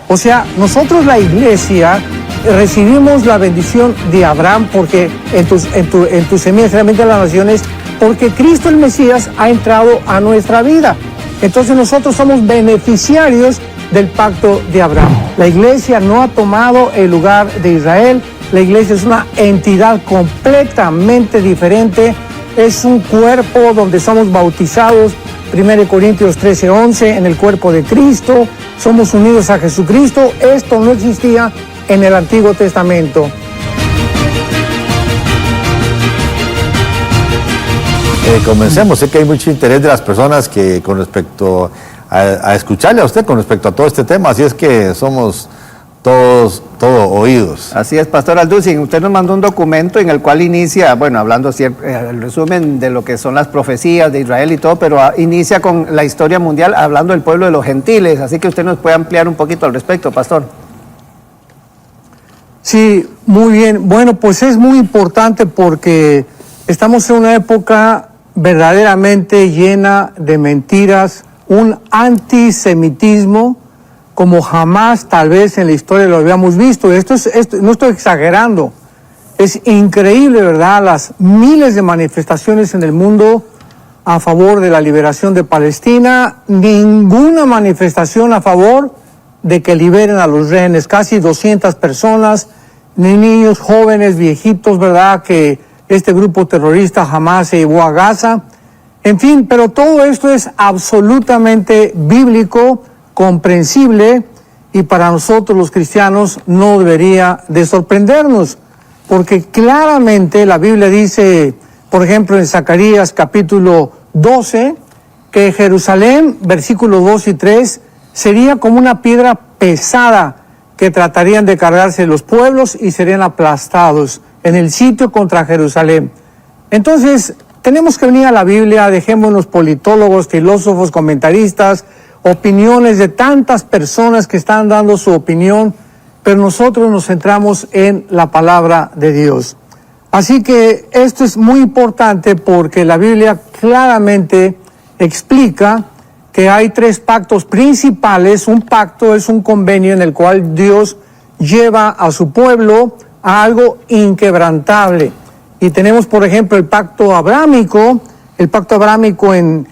O sea, nosotros la iglesia recibimos la bendición de Abraham porque en tu semilla realmente las naciones, porque Cristo el Mesías ha entrado a nuestra vida. Entonces nosotros somos beneficiarios del pacto de Abraham. La iglesia no ha tomado el lugar de Israel. La iglesia es una entidad completamente diferente. Es un cuerpo donde somos bautizados, 1 Corintios 13:11, en el cuerpo de Cristo. Somos unidos a Jesucristo. Esto no existía en el Antiguo Testamento. Comencemos. Sé que hay mucho interés de las personas que con respecto a escucharle a usted con respecto a todo este tema, así es que somos todo oídos. Así es, Pastor Alducin, usted nos mandó un documento en el cual inicia, bueno, hablando el resumen de lo que son las profecías de Israel y todo, pero inicia con la historia mundial hablando del pueblo de los gentiles, así que usted nos puede ampliar un poquito al respecto, Pastor. Sí, muy bien. Bueno, pues es muy importante porque estamos en una época verdaderamente llena de mentiras, un antisemitismo como jamás tal vez en la historia lo habíamos visto. Esto no estoy exagerando. Es increíble, ¿verdad? Las miles de manifestaciones en el mundo a favor de la liberación de Palestina, ninguna manifestación a favor de que liberen a los rehenes, casi 200 personas, ni niños, jóvenes, viejitos, ¿verdad? Que este grupo terrorista jamás se llevó a Gaza. En fin, pero todo esto es absolutamente bíblico, comprensible, y para nosotros los cristianos no debería de sorprendernos, porque claramente la Biblia dice, por ejemplo en Zacarías capítulo 12, que Jerusalén, versículos 2 y 3, sería como una piedra pesada que tratarían de cargarse los pueblos y serían aplastados en el sitio contra Jerusalén. Entonces, tenemos que venir a la Biblia, dejémonos politólogos, filósofos, comentaristas, opiniones de tantas personas que están dando su opinión, pero nosotros nos centramos en la palabra de Dios. Así que esto es muy importante porque la Biblia claramente explica que hay tres pactos principales. Un pacto es un convenio en el cual Dios lleva a su pueblo a algo inquebrantable. Y tenemos, por ejemplo, el pacto abrámico en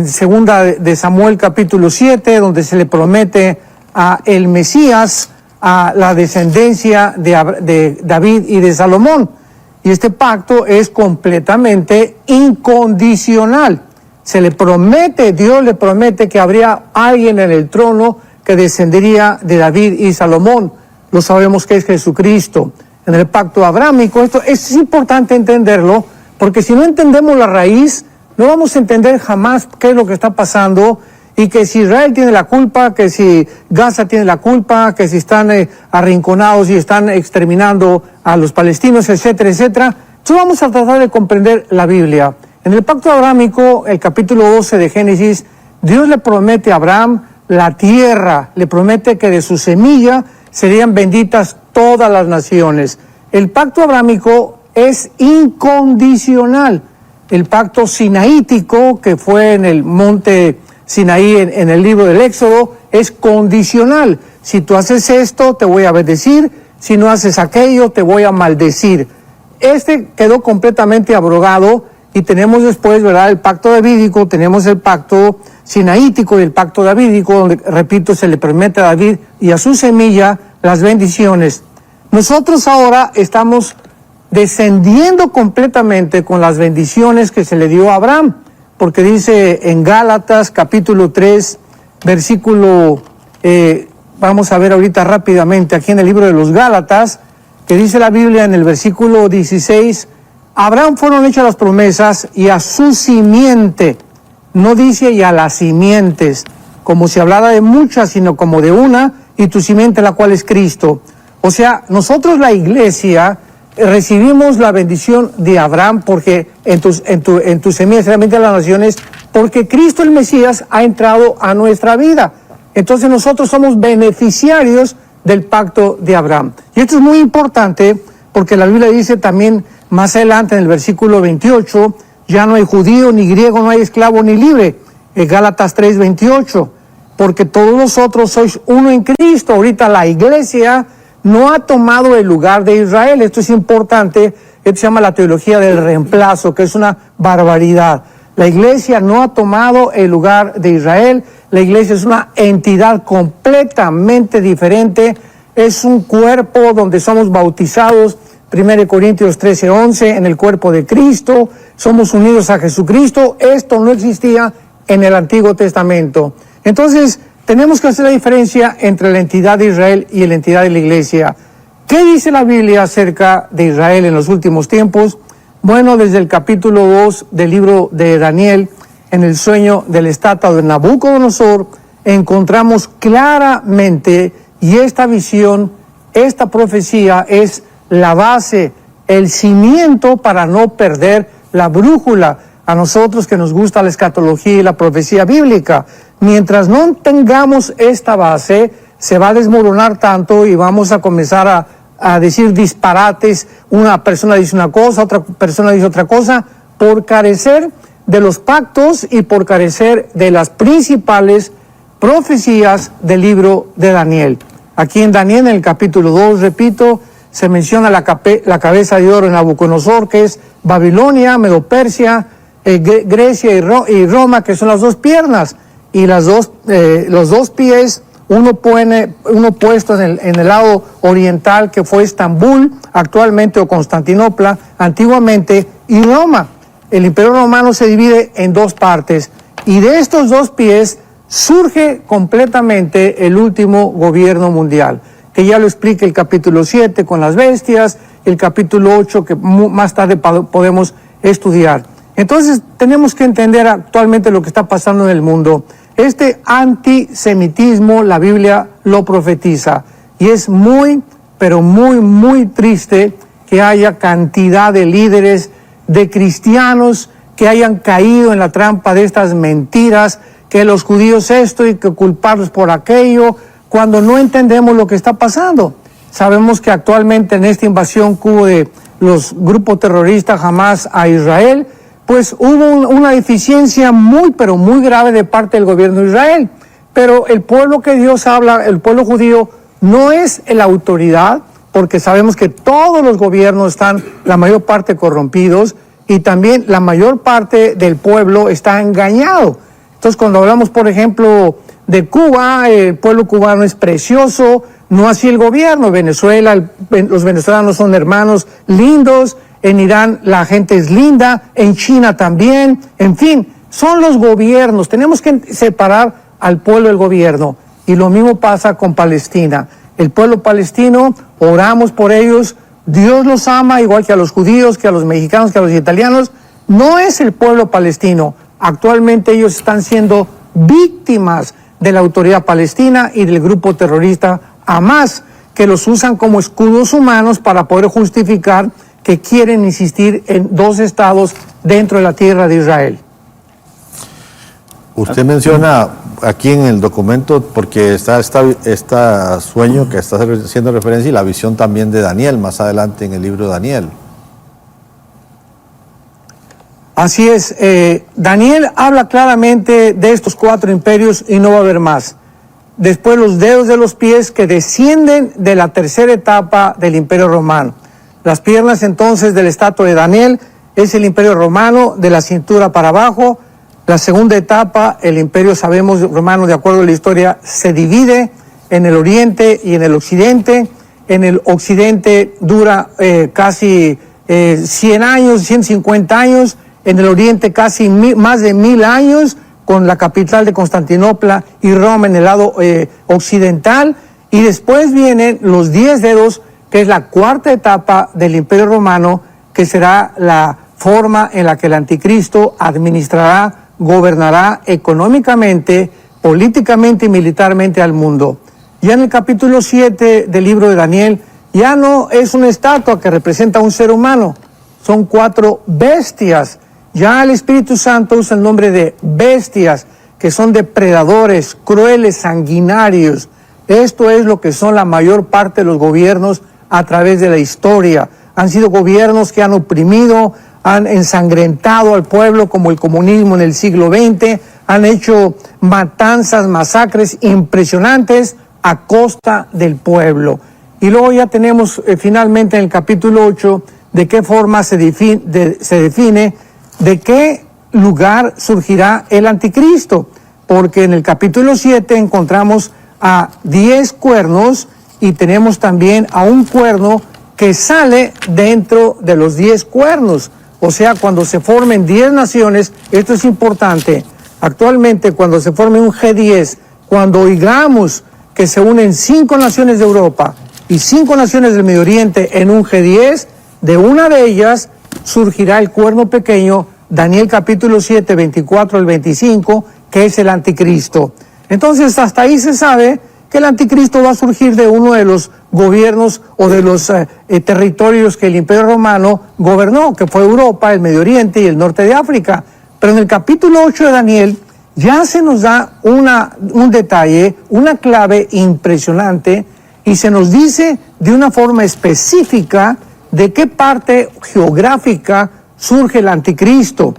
segunda de Samuel capítulo 7, donde se le promete a el Mesías, a la descendencia de David y de Salomón. Y este pacto es completamente incondicional. Dios le promete que habría alguien en el trono que descendería de David y Salomón. Lo sabemos que es Jesucristo. En el pacto abrámico, esto es importante entenderlo, porque si no entendemos la raíz, no vamos a entender jamás qué es lo que está pasando, y que si Israel tiene la culpa, que si Gaza tiene la culpa, que si están arrinconados y están exterminando a los palestinos, etcétera, etcétera. Entonces vamos a tratar de comprender la Biblia. En el pacto abrámico, el capítulo 12 de Génesis, Dios le promete a Abraham la tierra, le promete que de su semilla serían benditas todas las naciones. El pacto abrámico es incondicional. El pacto sinaítico, que fue en el monte Sinaí en el libro del Éxodo, es condicional. Si tú haces esto, te voy a bendecir. Si no haces aquello, te voy a maldecir. Este quedó completamente abrogado y tenemos después, ¿verdad?, el pacto davídico, tenemos el pacto sinaítico y el pacto davídico, donde, repito, se le promete a David y a su semilla las bendiciones. Nosotros ahora estamos descendiendo completamente con las bendiciones que se le dio a Abraham, porque dice en Gálatas capítulo 3, versículo, vamos a ver ahorita rápidamente aquí en el libro de los Gálatas, que dice la Biblia en el versículo 16, a Abraham fueron hechas las promesas y a su simiente, no dice y a las simientes, como si hablara de muchas, sino como de una, y tu simiente la cual es Cristo. O sea, nosotros la iglesia recibimos la bendición de Abraham porque en tu semilla realmente las naciones, porque Cristo el Mesías ha entrado a nuestra vida. Entonces nosotros somos beneficiarios del pacto de Abraham. Y esto es muy importante porque la Biblia dice también más adelante en el versículo 28, ya no hay judío ni griego, no hay esclavo ni libre. En Gálatas 3:28. porque todos vosotros sois uno en Cristo. Ahorita la iglesia no ha tomado el lugar de Israel. Esto es importante. Esto se llama la teología del reemplazo, que es una barbaridad. La iglesia no ha tomado el lugar de Israel. La iglesia es una entidad completamente diferente. Es un cuerpo donde somos bautizados, 1 Corintios 13:11, en el cuerpo de Cristo. Somos unidos a Jesucristo. Esto no existía en el Antiguo Testamento. Entonces, tenemos que hacer la diferencia entre la entidad de Israel y la entidad de la iglesia. ¿Qué dice la Biblia acerca de Israel en los últimos tiempos? Bueno, desde el capítulo 2 del libro de Daniel, en el sueño de la estatua de Nabucodonosor, encontramos claramente, y esta visión, esta profecía es la base, el cimiento para no perder la brújula. A nosotros que nos gusta la escatología y la profecía bíblica, mientras no tengamos esta base, se va a desmoronar tanto y vamos a comenzar a decir disparates. Una persona dice una cosa, otra persona dice otra cosa, por carecer de los pactos y por carecer de las principales profecías del libro de Daniel. Aquí en Daniel, en el capítulo 2, repito, se menciona la cabeza de oro en Nabucodonosor, que es Babilonia, Medo-Persia, Grecia y Roma, que son las dos piernas, y los dos pies, uno puesto en el lado oriental, que fue Estambul actualmente, o Constantinopla antiguamente, y Roma. El Imperio Romano se divide en dos partes, y de estos dos pies surge completamente el último gobierno mundial, que ya lo explica el capítulo 7 con las bestias, el capítulo 8 que más tarde podemos estudiar. Entonces tenemos que entender actualmente lo que está pasando en el mundo. Este antisemitismo, la Biblia lo profetiza, y es muy, pero muy, muy triste que haya cantidad de líderes, de cristianos, que hayan caído en la trampa de estas mentiras, que los judíos esto y que culparlos por aquello, cuando no entendemos lo que está pasando. Sabemos que actualmente en esta invasión que hubo de los grupos terroristas Hamas a Israel, pues hubo una deficiencia muy, pero muy grave de parte del gobierno de Israel. Pero el pueblo que Dios habla, el pueblo judío, no es la autoridad, porque sabemos que todos los gobiernos están, la mayor parte, corrompidos, y también la mayor parte del pueblo está engañado. Entonces, cuando hablamos, por ejemplo, de Cuba, el pueblo cubano es precioso, no así el gobierno. Venezuela, los venezolanos son hermanos lindos, en Irán la gente es linda, en China también, en fin, son los gobiernos. Tenemos que separar al pueblo del gobierno, y lo mismo pasa con Palestina. El pueblo palestino, oramos por ellos, Dios los ama igual que a los judíos, que a los mexicanos, que a los italianos. No es el pueblo palestino. Actualmente ellos están siendo víctimas de la autoridad palestina y del grupo terrorista Hamas, que los usan como escudos humanos para poder justificar que quieren insistir en dos estados dentro de la tierra de Israel. Usted menciona aquí en el documento, porque está este sueño que está haciendo referencia, y la visión también de Daniel, más adelante en el libro de Daniel. Así es, Daniel habla claramente de estos 4 imperios y no va a haber más. Después los dedos de los pies que descienden de la tercera etapa del Imperio Romano. Las piernas entonces de la estatua de Daniel es el Imperio Romano de la cintura para abajo. La segunda etapa, el Imperio, sabemos, romano, de acuerdo a la historia, se divide en el oriente y en el occidente. En el occidente dura casi 100 años, 150 años. En el oriente casi más de 1000 años, con la capital de Constantinopla y Roma en el lado occidental. Y después vienen los 10 dedos, que es la cuarta etapa del Imperio Romano, que será la forma en la que el anticristo administrará, gobernará económicamente, políticamente y militarmente al mundo. Ya en el capítulo 7 del libro de Daniel, ya no es una estatua que representa a un ser humano, son 4 bestias. Ya el Espíritu Santo usa el nombre de bestias, que son depredadores, crueles, sanguinarios. Esto es lo que son la mayor parte de los gobiernos a través de la historia. Han sido gobiernos que han oprimido, han ensangrentado al pueblo como el comunismo en el siglo XX, han hecho matanzas, masacres impresionantes a costa del pueblo. Y luego ya tenemos finalmente en el capítulo 8 de qué forma se define de qué lugar surgirá el anticristo, porque en el capítulo 7 encontramos a 10 cuernos y tenemos también a un cuerno que sale dentro de los 10 cuernos. O sea, cuando se formen 10 naciones, esto es importante, actualmente cuando se forme un G10, cuando oigamos que se unen 5 naciones de Europa y 5 naciones del Medio Oriente en un G10, de una de ellas surgirá el cuerno pequeño, Daniel capítulo 7, 24 al 25, que es el anticristo. Entonces, hasta ahí se sabe que el anticristo va a surgir de uno de los gobiernos o de los territorios que el Imperio Romano gobernó, que fue Europa, el Medio Oriente y el norte de África. Pero en el capítulo 8 de Daniel ya se nos da un detalle, una clave impresionante, y se nos dice de una forma específica de qué parte geográfica surge el anticristo.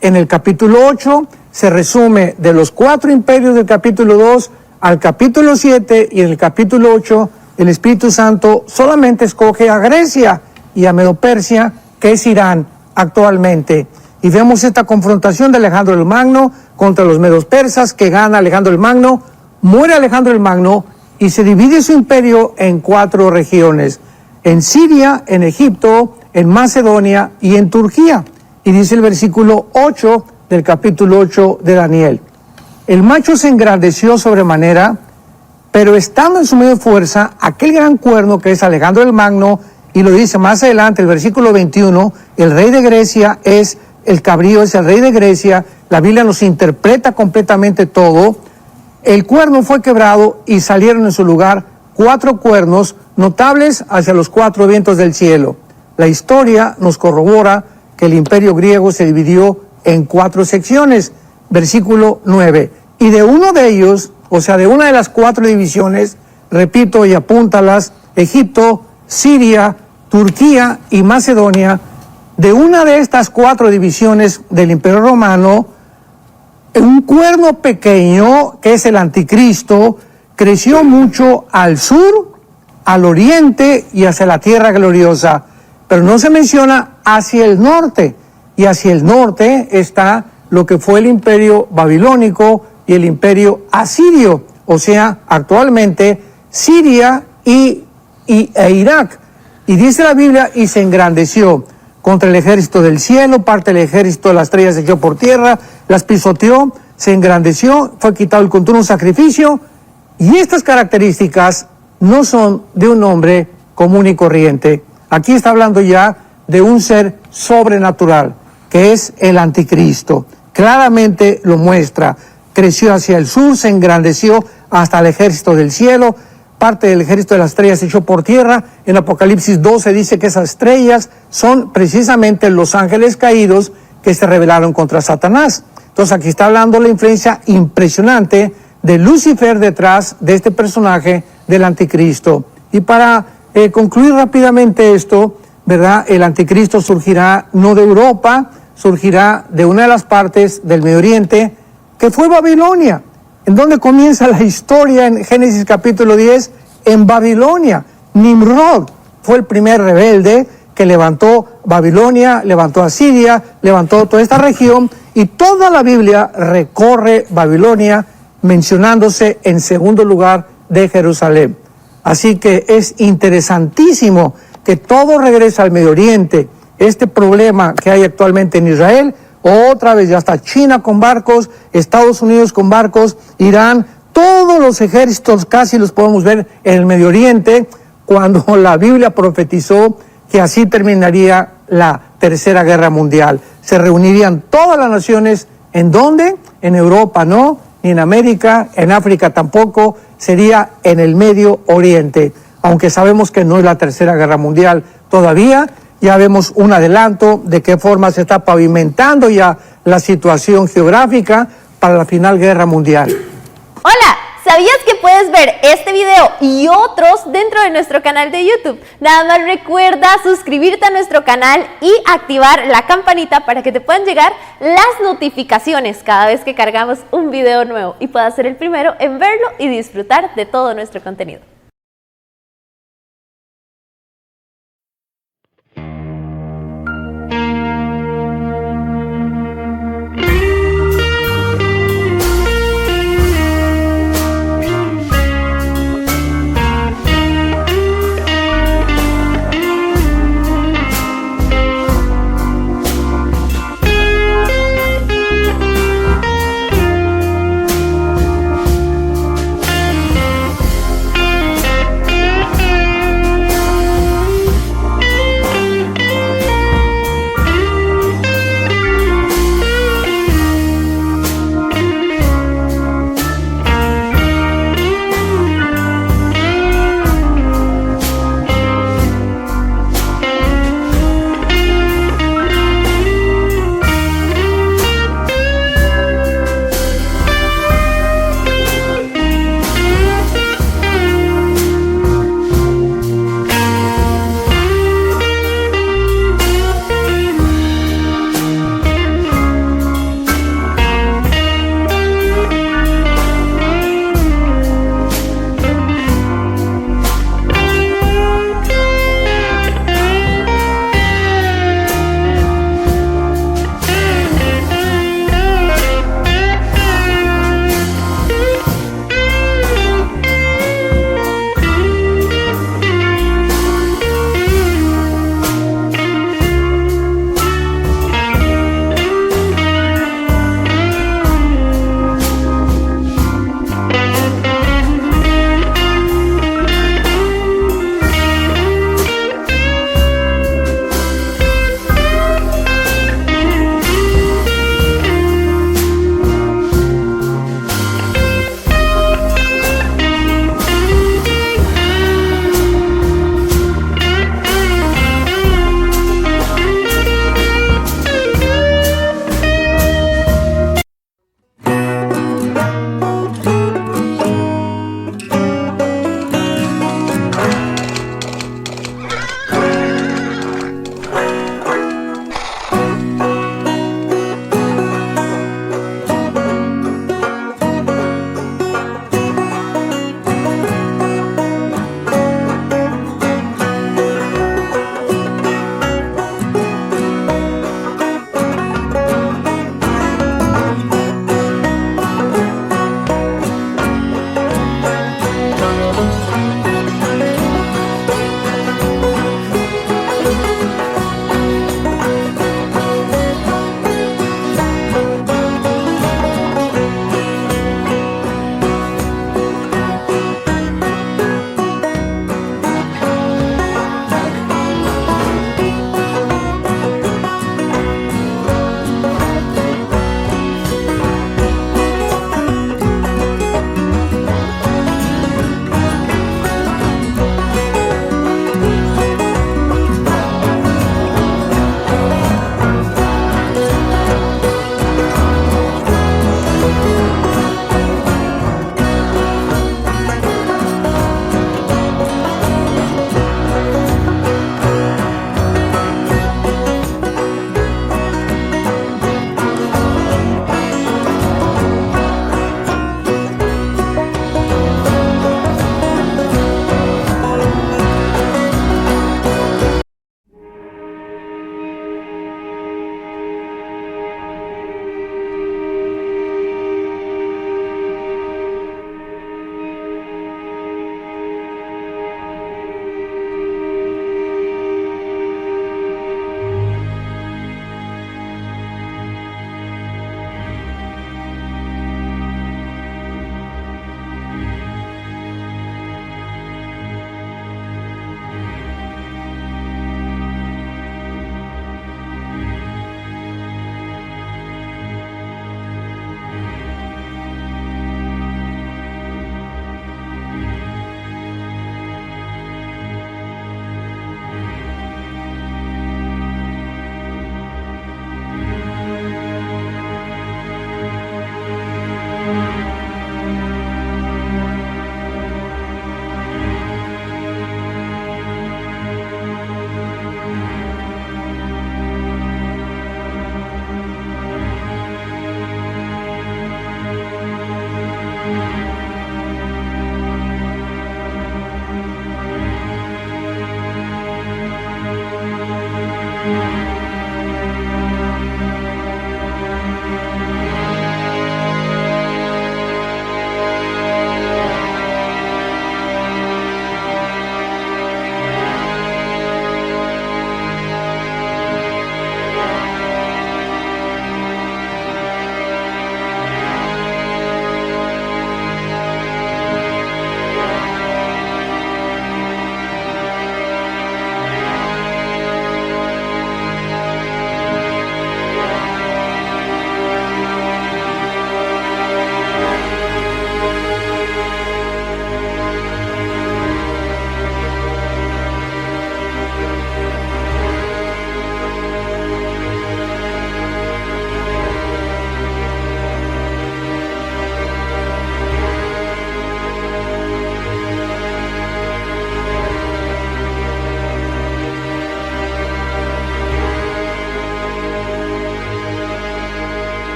En el capítulo 8 se resume de los 4 imperios del capítulo 2 al capítulo 7, y en el capítulo 8 el Espíritu Santo solamente escoge a Grecia y a Medo-Persia, que es Irán actualmente. Y vemos esta confrontación de Alejandro el Magno contra los medos persas, que gana Alejandro el Magno, muere Alejandro el Magno y se divide su imperio en 4 regiones: en Siria, en Egipto, en Macedonia y en Turquía. Y dice el versículo 8 del capítulo 8 de Daniel: el macho se engrandeció sobremanera, pero estando en su medio fuerza, aquel gran cuerno que es Alejandro el Magno, y lo dice más adelante, el versículo 21, el rey de Grecia es, el cabrío es el rey de Grecia, la Biblia nos interpreta completamente todo. El cuerno fue quebrado y salieron en su lugar 4 cuernos notables hacia los 4 vientos del cielo. La historia nos corrobora que el imperio griego se dividió en 4 secciones. Versículo 9. Y de uno de ellos, o sea, de una de las 4 divisiones, repito y apúntalas, Egipto, Siria, Turquía y Macedonia, de una de estas 4 divisiones del Imperio Romano, un cuerno pequeño, que es el anticristo, creció mucho al sur, al oriente y hacia la tierra gloriosa, pero no se menciona hacia el norte, y hacia el norte está lo que fue el imperio babilónico y el imperio asirio, o sea, actualmente Siria e Irak. Y dice la Biblia, y se engrandeció contra el ejército del cielo, parte del ejército de las estrellas se echó por tierra, las pisoteó, se engrandeció, fue quitado el continuo sacrificio, y estas características no son de un hombre común y corriente. Aquí está hablando ya de un ser sobrenatural, que es el anticristo. Claramente lo muestra. Creció hacia el sur, se engrandeció hasta el ejército del cielo, parte del ejército de las estrellas se echó por tierra. En Apocalipsis 12 dice que esas estrellas son precisamente los ángeles caídos que se rebelaron contra Satanás. Entonces aquí está hablando la influencia impresionante de Lucifer detrás de este personaje del anticristo. Y para concluir rápidamente esto, ¿verdad? El anticristo surgirá no de Europa, surgirá de una de las partes del Medio Oriente, que fue Babilonia. ¿En dónde comienza la historia en Génesis capítulo 10? En Babilonia. Nimrod fue el primer rebelde que levantó Babilonia, levantó a Siria, levantó toda esta región, y toda la Biblia recorre Babilonia, mencionándose en segundo lugar de Jerusalén. Así que es interesantísimo que todo regresa al Medio Oriente. Este problema que hay actualmente en Israel, otra vez ya está China con barcos, Estados Unidos con barcos, Irán, todos los ejércitos casi los podemos ver en el Medio Oriente, cuando la Biblia profetizó que así terminaría la Tercera Guerra Mundial. Se reunirían todas las naciones, ¿en dónde? En Europa no, ni en América, en África tampoco, sería en el Medio Oriente. Aunque sabemos que no es la Tercera Guerra Mundial todavía, ya vemos un adelanto de qué forma se está pavimentando ya la situación geográfica para la final guerra mundial. Hola, ¿Sabías que puedes ver este video y otros dentro de nuestro canal de YouTube? Nada más recuerda suscribirte a nuestro canal y activar la campanita para que te puedan llegar las notificaciones cada vez que cargamos un video nuevo y puedas ser el primero en verlo y disfrutar de todo nuestro contenido.